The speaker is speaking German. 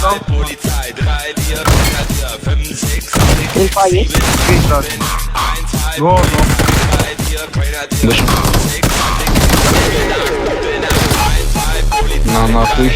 Polizei, 3, 4, 5, 6, Den Fall jetzt. No, no. На нахуй.